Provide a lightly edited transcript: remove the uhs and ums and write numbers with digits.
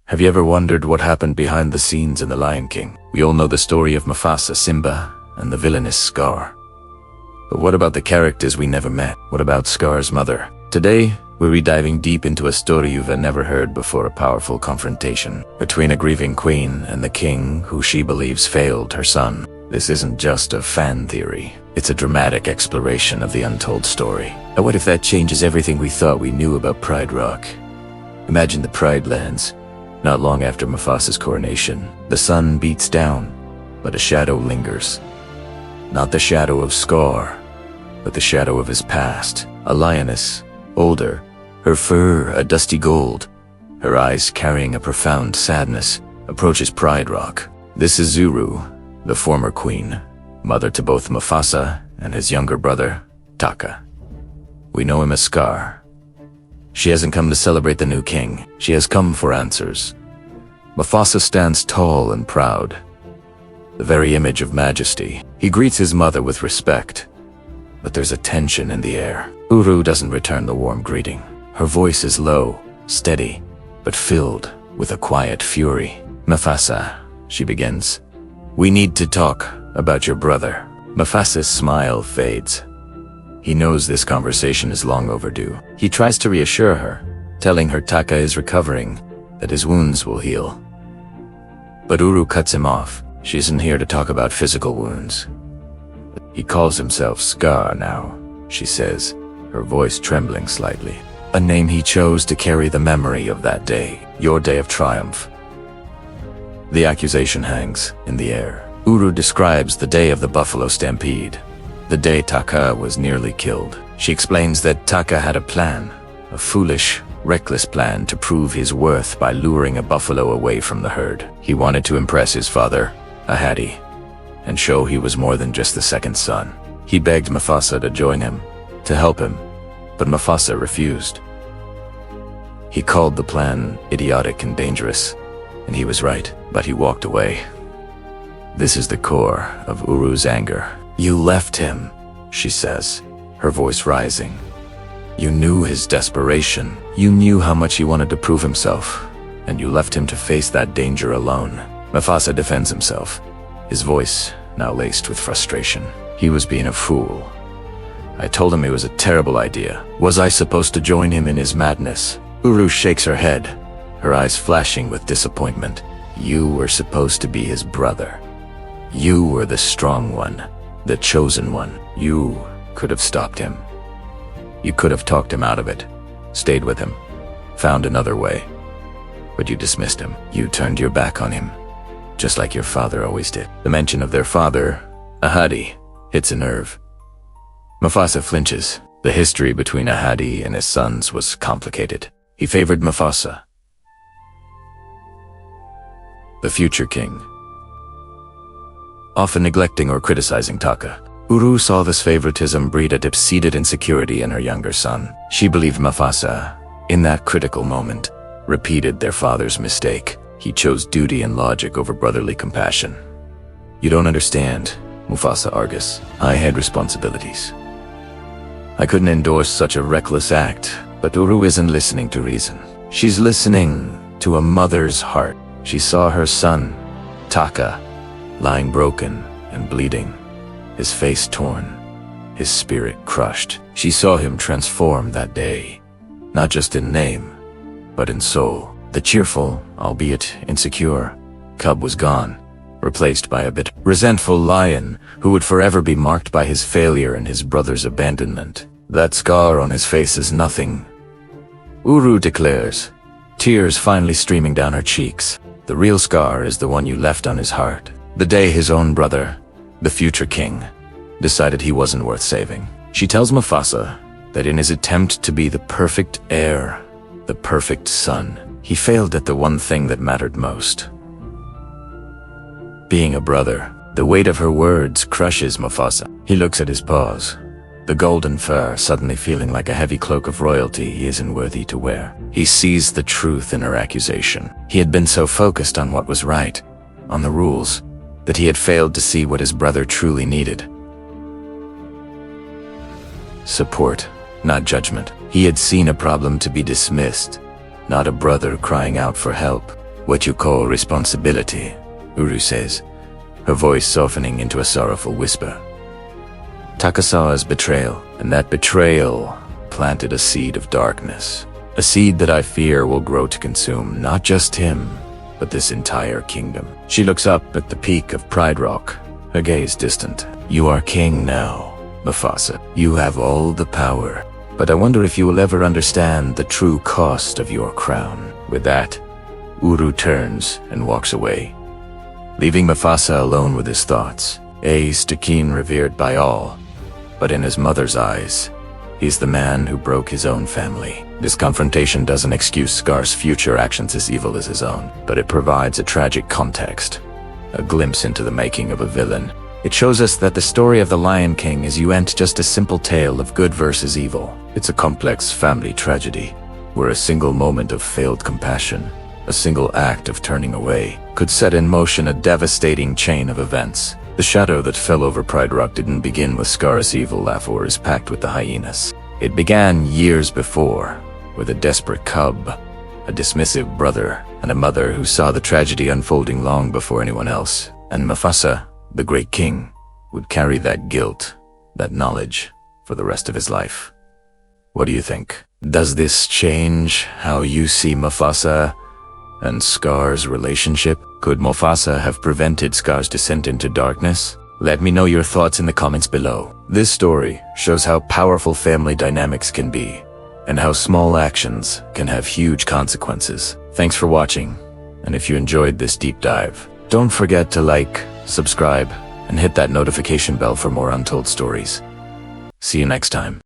Have you ever wondered what happened behind the scenes in The Lion King? We all know the story of Mufasa, Simba, and the villainous Scar. But what about the characters we never met? What about Scar's mother? Today, we're diving deep into a story you've never heard before, a powerful confrontation between a grieving queen and the king who she believes failed her son. This isn't just a fan theory. It's a dramatic exploration of the untold story. And what if that changes everything we thought we knew about Pride Rock? Imagine the Pride Lands. Not long after Mufasa's coronation, the sun beats down, but a shadow lingers. Not the shadow of Scar, but the shadow of his past. A lioness, older, her fur a dusty gold, her eyes carrying a profound sadness, approaches Pride Rock. This is Zuru, the former queen, mother to both Mufasa and his younger brother, Taka. We know him as Scar. She hasn't come to celebrate the new king. She has come for answers. Mufasa stands tall and proud, the very image of majesty. He greets his mother with respect, but there's a tension in the air. Uru doesn't return the warm greeting. Her voice is low, steady, but filled with a quiet fury. "Mufasa," she begins, "we need to talk about your brother." Mufasa's smile fades. He knows this conversation is long overdue. He tries to reassure her, telling her Taka is recovering, that his wounds will heal. But Uru cuts him off. She isn't here to talk about physical wounds. "He calls himself Scar now," she says, her voice trembling slightly. "A name he chose to carry the memory of that day, your day of triumph." The accusation hangs in the air. Uru describes the day of the buffalo stampede, the day Taka was nearly killed. She explains that Taka had a plan, a foolish, reckless plan to prove his worth by luring a buffalo away from the herd. He wanted to impress his father, Ahadi, and show he was more than just the second son. He begged Mufasa to join him, to help him, but Mufasa refused. He called the plan idiotic and dangerous, and he was right, but he walked away. This is the core of Uru's anger. "You left him," she says, her voice rising. "You knew his desperation. You knew how much he wanted to prove himself, and you left him to face that danger alone." Mufasa defends himself, his voice now laced with frustration. "He was being a fool. I told him it was a terrible idea. Was I supposed to join him in his madness?" Uru shakes her head, her eyes flashing with disappointment. "You were supposed to be his brother. You were the strong one, the chosen one. You could have stopped him. You could have talked him out of it, stayed with him, found another way. But you dismissed him. You turned your back on him, just like your father always did." The mention of their father, Ahadi, hits a nerve. Mufasa flinches. The history between Ahadi and his sons was complicated. He favored Mufasa, the future king, often neglecting or criticizing Taka. Uru saw this favoritism breed a deep-seated insecurity in her younger son. She believed Mufasa, in that critical moment, repeated their father's mistake. He chose duty and logic over brotherly compassion. "You don't understand," Mufasa argues. "I had responsibilities. I couldn't endorse such a reckless act." But Uru isn't listening to reason. She's listening to a mother's heart. She saw her son, Taka, lying broken and bleeding, his face torn, his spirit crushed. She saw him transform that day, not just in name, but in soul. The cheerful, albeit insecure, cub was gone, replaced by a bitter, resentful lion who would forever be marked by his failure and his brother's abandonment. "That scar on his face is nothing," Uru declares, tears finally streaming down her cheeks. "The real scar is the one you left on his heart. The day his own brother, the future king, decided he wasn't worth saving." She tells Mufasa that in his attempt to be the perfect heir, the perfect son, he failed at the one thing that mattered most: being a brother. The weight of her words crushes Mufasa. He looks at his paws, the golden fur suddenly feeling like a heavy cloak of royalty he isn't worthy to wear. He sees the truth in her accusation. He had been so focused on what was right, on the rules, that he had failed to see what his brother truly needed. Support, not judgment. He had seen a problem to be dismissed, not a brother crying out for help. what you call responsibility, Uru says, her voice softening into a sorrowful whisper. Takasawa's betrayal, and that betrayal planted a seed of darkness. A seed that I fear will grow to consume not just him, but this entire kingdom. She looks up at the peak of Pride Rock, her gaze distant. You are king now, Mufasa. You have all the power. But I wonder if you will ever understand the true cost of your crown. With that, Uru turns and walks away, leaving Mufasa alone with his thoughts. Stampede revered by all, but in his mother's eyes, he's the man who broke his own family. This confrontation doesn't excuse Scar's future actions as evil as his own, but it provides a tragic context, a glimpse into the making of a villain. It shows us that the story of the Lion King isn't just a simple tale of good versus evil. It's a complex family tragedy, where a single moment of failed compassion, a single act of turning away, could set in motion a devastating chain of events. The shadow that fell over Pride Rock didn't begin with Scar's evil laugh or his pact with the hyenas. It began years before, with a desperate cub, a dismissive brother, and a mother who saw the tragedy unfolding long before anyone else. And Mufasa, the great king, would carry that guilt, that knowledge, for the rest of his life. What do you think? Does this change how you see Mufasa and Scar's relationship? Could Mufasa have prevented Scar's descent into darkness? Let me know your thoughts in the comments below. This story shows how powerful family dynamics can be, and how small actions can have huge consequences. Thanks for watching, and if you enjoyed this deep dive, don't forget to like, subscribe, and hit that notification bell for more untold stories. See you next time.